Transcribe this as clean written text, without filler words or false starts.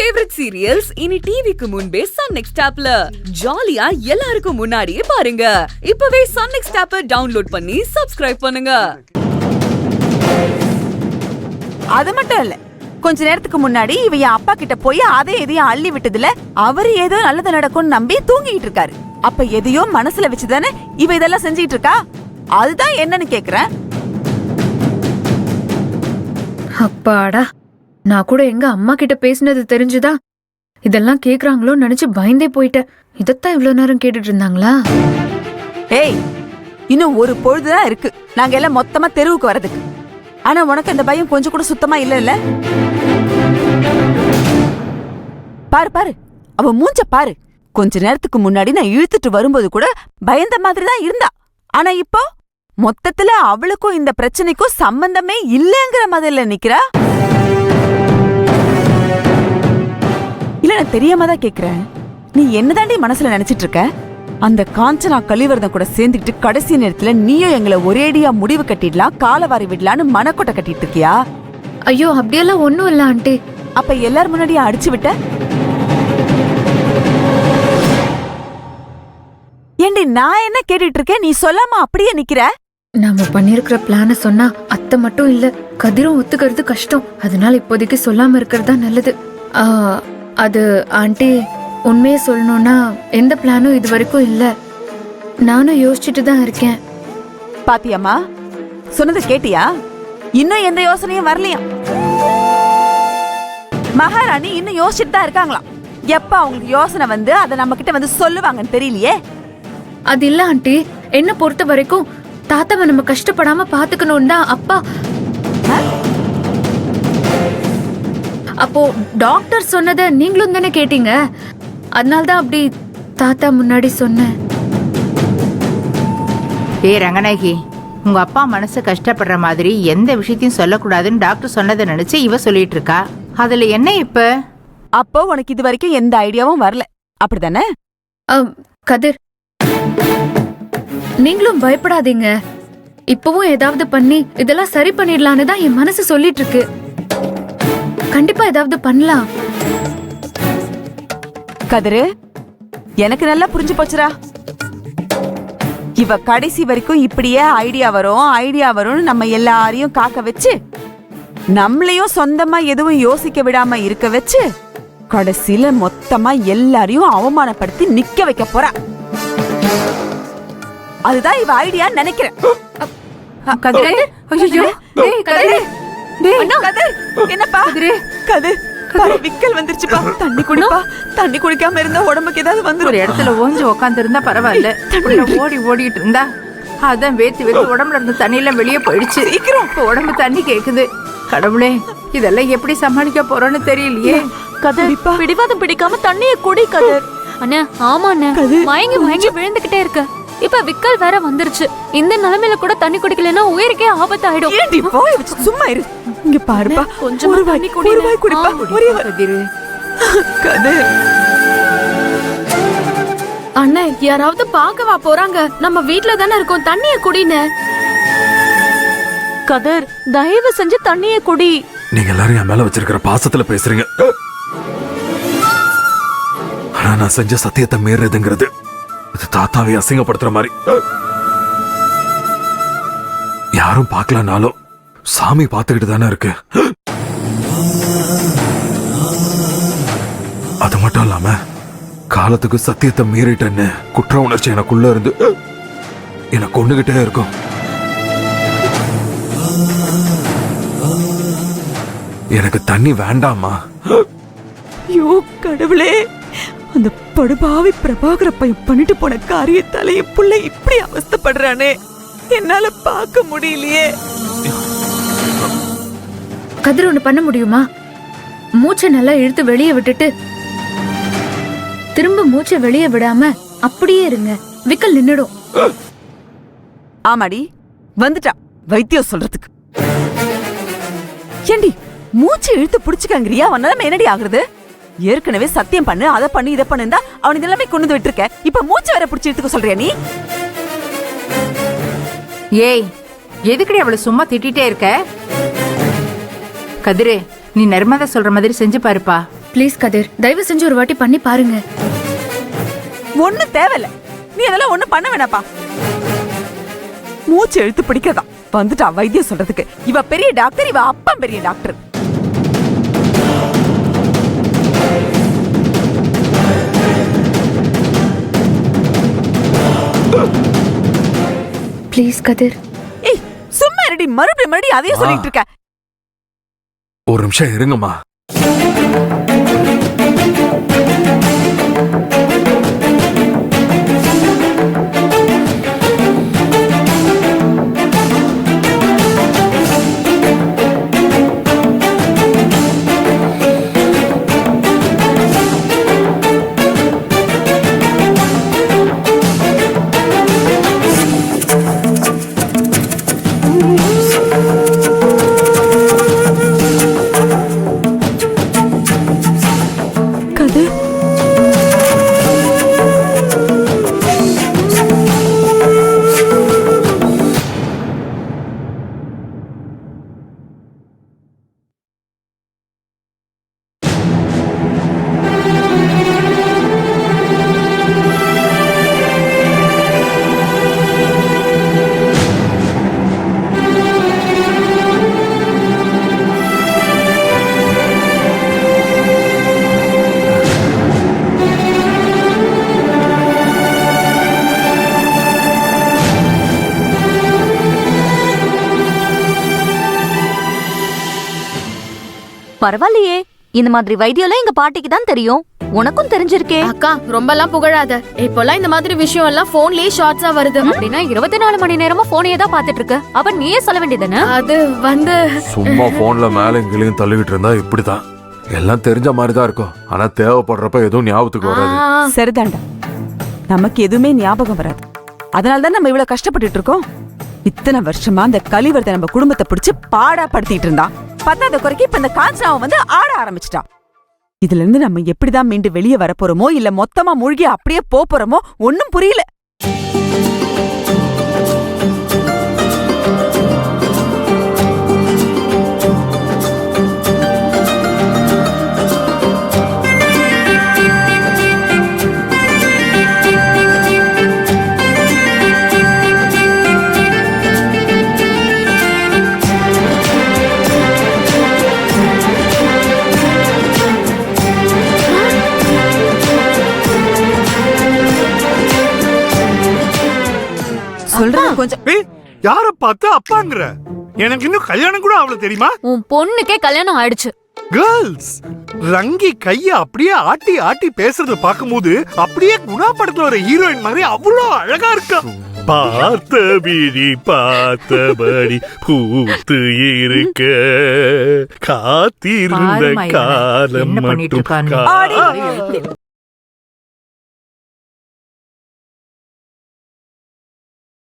Favourite serials இனி டிவிக்கு முன்பே சன் நெக்ஸ்ட் ஆப்ல ஜாலியா எல்லாருக்கும் முன்னாடியே பாருங்க. இப்பவே சன் நெக்ஸ்ட் ஆப்பை டவுன்லோட் பண்ணி சப்ஸ்கிரைப் பண்ணுங்க. அது மட்டும் இல்ல, கொஞ்ச நேரத்துக்கு முன்னாடி இவ என் அப்பா கிட்ட போய் அதை எதையும் அள்ளி விட்டதுல அவரு ஏதோ நல்லது நடக்கும்னு நம்பி தூங்கிட்டு இருக்காரு. அப்ப எதையோ மனசுல வச்சுதானே இவ இதெல்லாம் செஞ்சிட்டு இருக்கா. அதுதான் என்னன்னு கேக்குறேன். அப்பாடா, நான் கூட எங்க அம்மா கிட்ட பேசினது தெரிஞ்சுதா இதெல்லாம் கேக்குறாங்களோ நினைச்சு பயந்தே போயிட்டேன். இதத்தான் இவ்வளவு நேரம் கேட்டுட்டு இருந்தாங்களா? ஏய், இன்னும் ஒரு பொழுதுதான் இருக்கு நாங்க எல்லாம் மொத்தமா தெருவுக்கு வரதுக்கு. ஆனா உனக்கு அந்த பயம் கொஞ்சம் கூட சுத்தமா இல்ல. பாரு பாரு, அவ மூஞ்ச பாரு. கொஞ்ச நேரத்துக்கு முன்னாடி நான் இழுத்துட்டு வரும்போது கூட பயந்த மாதிரி தான் இருந்தா. ஆனா இப்போ மொத்தத்துல அவளுக்கும் இந்த பிரச்சனைக்கும் சம்பந்தமே இல்லங்கிற மாதிரில நிக்கிறா. இல்ல, நான் தெரியாம தான் கேக்குறேன். நீ என்னதாண்டி மனசுல நினைச்சிட்டு இருக்க? அந்த காஞ்சனா கலிவர்தன் கூட சேர்ந்துக்கிட்டு கடைசி நேரத்துல நீயும் எங்களை ஒரேடியா முடிவு கட்டிடலாம், காலவாரி விடலான்னு மனக்கொட்டை கட்டிட்டு இருக்கியா? ஐயோ, அப்படியெல்லாம் ஒண்ணும் இல்ல ஆண்டி. அப்ப எல்லார் முன்னாடியும் அடிச்சு விட்ட? ஏண்டி, நான் என்ன கேட்டுட்டு இருக்கேன், நீ சொல்லாம அப்படியே நிக்கிற? நாம பண்ணிருக்கிற பிளான சொன்னா அத்தை மட்டும் இல்ல, கதிரும் ஒத்துக்கிறது கஷ்டம். அதனால இப்போதைக்கு சொல்லாம இருக்கிறது தான் நல்லது. அது ஆண்டி, உண்மையை சொல்லணும்னா எந்த பிளானும் இது வரைக்கும் இல்ல. நானும் யோசிச்சுட்டு தான் இருக்கேன். பாத்தியம்மா, சொன்னது கேட்டியா? இன்னும் எந்த யோசனையும் வரலையா? மகாராணி இன்னும் யோசிச்சுட்டு தான் இருக்காங்களாம். எப்ப அவங்களுக்கு யோசனை வந்து அதை நம்ம கிட்ட வந்து சொல்லுவாங்கன்னு தெரியலையே. அது இல்ல ஆண்டி, என்ன பொறுத்த வரைக்கும் தாத்தாவை நம்ம கஷ்டப்படாம பாத்துக்கணும் தான் அப்பா. அப்போ டாக்டர் சொன்னதை நீங்களும் தானே கேட்டீங்க. அதனால்தான் அப்படி தாத்தா முன்னாடி சொன்னேன். ரங்கநாயகி, உங்க அப்பா மனசு கஷ்டப்படுற மாதிரி எந்த விஷயத்தையும் சொல்லக்கூடாதுன்னு டாக்டர் சொன்னதை நினைச்சு இவ சொல்லிட்டு இருக்கா. அதுல என்ன இப்ப? அப்போ உனக்கு இது வரைக்கும் எந்த ஐடியாவும் வரல, அப்படிதானே? கதிர், நீங்களும் பயப்படாதீங்க. இப்பவும் ஏதாவது பண்ணி இதெல்லாம் சரி பண்ணிடலான்னு தான் என் மனசு சொல்லிட்டு இருக்கு. கண்டிப்பா ஏதாவது பண்ணலாம். கதிரு, எனக்கு நல்லா புரிஞ்சு போச்சுரா. இவ கடைசி வரைக்கும் இப்படியே ஐடியா வரும்னு நம்ம எல்லாரையும் காக்க வச்சு, நம்மளையும் சொந்தமா எதுவும் யோசிக்க விடாம இருக்க வச்சு, கடைசியில மொத்தமா எல்லாரையும் அவமானப்படுத்தி நிக்க வைக்க போறா. அதுதான் இவ ஐடியா நினைக்கிறேன். என்னப்பா கதிர், விக்கல் வந்துருச்சுப்பா. தண்ணி குடிப்பா. தண்ணி குடிக்காம இருந்தா உடம்புக்கு ஏதாவது வந்து ஒரு இடத்துல ஓஞ்சு உட்காந்து இருந்தா பரவாயில்ல. ஓடிட்டு இருந்தா அதான் வேத்து உடம்புல இருந்த தண்ணி எல்லாம் வெளியே போயிடுச்சு. சீக்கிரம் உடம்பு தண்ணி கேக்குது. கடவுளே, இதெல்லாம் எப்படி சமாளிக்க போறோம்னு தெரியலையே. கதிர், பிடிவாதம் பிடிக்காம தண்ணிய குடி கதிர். அண்ணா, ஆமா அண்ணா, மயங்கி விழுந்துகிட்டே இருக்க. இப்ப விக்கல் வேற வந்துருச்சு. இந்த நிலைமையில கூட தண்ணி குடிக்கலன்னா உயிருக்கே ஆபத்தாயிடும். சும்மா இரு. இங்க பாருப்பா, கொஞ்சம் தண்ணி குடிப்பா. கதிர், அண்ணா, யாராவது பார்க்கவா போறாங்க? நம்ம வீட்ல தானே இருக்கோம், தண்ணிய குடின்னு. கதிர், தயவு செஞ்சு தண்ணிய குடி. நீங்க எல்லாரும் என் மேல வச்சிருக்கிற பாசத்துல பேசுறீங்க. ஆனா நான் செஞ்ச சத்தியத்தை மீறதுங்கிறது இது தாத்தாவை அசிங்கப்படுத்துற மாதிரி. யாரும் பார்க்கலனாலும் சாமி பார்த்துக்கிட்டு தானே இருக்கு. அது மட்டும் இல்லாம காலத்துக்கு சத்தியத்தை மீறிட்டேன்னு குற்ற உணர்ச்சி எனக்குள்ள இருந்து எனக்கு கொண்டுகிட்டே இருக்கும். எனக்கு தண்ணி வேண்டாமா? ஐயோ கடவுளே, அந்த படுபாவி பிரபாகர பையன் பண்ணிட்டு போன காரியத்தால என் புள்ள இப்படி அவஸ்தைப்படுறானே, என்னால பார்க்க முடியலையே. கதிர், ஒண்ணு பண்ண முடியுமா? மூச்சை நல்லா இழுத்து வெளியே விட்டுட்டு திரும்ப மூச்சை வெளியே விடாம அப்படியே இருங்க. விக்கல் நின்னுடும். ஆமாடி, வந்துட்டா வைத்தியம் சொல்றதுக்கு. ஏண்டி, மூச்சை இழுத்து புடிச்சுக்கங்கிறியா? அவனால என்னடி ஆகுறது? ஏற்கனவே சத்தியம் பண்ணு, அதை பண்ணு, இதை பண்ணுந்தா அவனுக்கு எல்லாமே கொண்டு விட்டு இருக்க. இப்ப மூச்சு வேற புடிச்சு எடுத்துக்க சொல்றியா நீ? ஏய், எதுக்கடி அவளை சும்மா திட்டிட்டே இருக்க? கதிரு, நீ நர்மதா சொல்ற மாதிரி செஞ்சு பாருப்பா. ப்ளீஸ் கதிர், தயவு செஞ்சு ஒரு வாட்டி பண்ணி பாருங்க. ஒண்ணும் தேவையில்ல, நீ அதெல்லாம் ஒண்ணும் பண்ண வேணாப்பா. மூச்சு எழுத்து பிடிக்கதா வந்துட்டா வைத்தியம் சொல்றதுக்கு. இவ பெரிய டாக்டர், இவ அப்பா பெரிய டாக்டர். ப்ளீஸ் கதிர். ஏய் சும்மா ரெடி, மறுபடியும் அதையே சொல்லிட்டு இருக்க. ஒரு நிமிஷம் இருங்கம்மா. பரவாயில்லையே, இந்த மாதிரி வைத்தியம்லாம் எங்க பாட்டிக்கு தான் தெரியும். உனக்கும் தெரிஞ்சிருக்கே. அக்கா ரொம்பலாம் புகழாத. இப்போலாம் இந்த மாதிரி விஷயம் எல்லாம் போன்லயே ஷார்ட்ஸா வருது. அப்படின்னா 24 மணி நேரமா போனையே தான் பாத்துட்டு இருக்க. அப்ப நீயே சொல்ல வேண்டியதானே? அது வந்து சும்மா போன்ல மேல எங்களையும் தள்ளிக்கிட்டு இருந்தா இப்படிதான். எல்லாம் தெரிஞ்ச மாதிரி தான் இருக்கும், ஆனா தேவைப்படுறப்ப எதுவும் ஞாபகத்துக்கு வராது. சரிதாண்டா, நமக்கு எதுவுமே ஞாபகம் வராது. அதனாலதான் நம்ம இவ்வளவு கஷ்டப்பட்டுட்டு இருக்கோம். இத்தனை வருஷமா அந்த கலிவரத்தை நம்ம குடும்பத்தை பிடிச்சு பாடா படுத்திட்டு இருந்தா. பத்தாத குறைக்கு இப்ப இந்த காஞ்சனாவை வந்து ஆட ஆரம்பிச்சிட்டான். இதுல இருந்து நம்ம எப்படிதான் மீண்டு வெளியே வரப்போறோமோ, இல்ல மொத்தமா மூழ்கி அப்படியே போறோமோ ஒன்னும் புரியல. சொல்றது கொஞ்சம். யார பார்த்து அப்பாங்கற? எனக்கு இன்னும் கல்யாணம் கூட அவ்வளவு தெரியுமா? உன் பொண்ணுக்கே கல்யாணம் ஆயிடுச்சு. கேர்ள்ஸ், ரங்கி கைய அப்படியே ஆட்டி ஆட்டி பேசுறத பாக்கும்போது அப்படியே குணா படத்துல ஒரு ஹீரோயின் மாதிரி அவ்வளோ அழகா இருக்கா. பார்த்த விழி பார்த்தபடி பூத்து இருக்க காத்திருந்த காலம் மட்டும்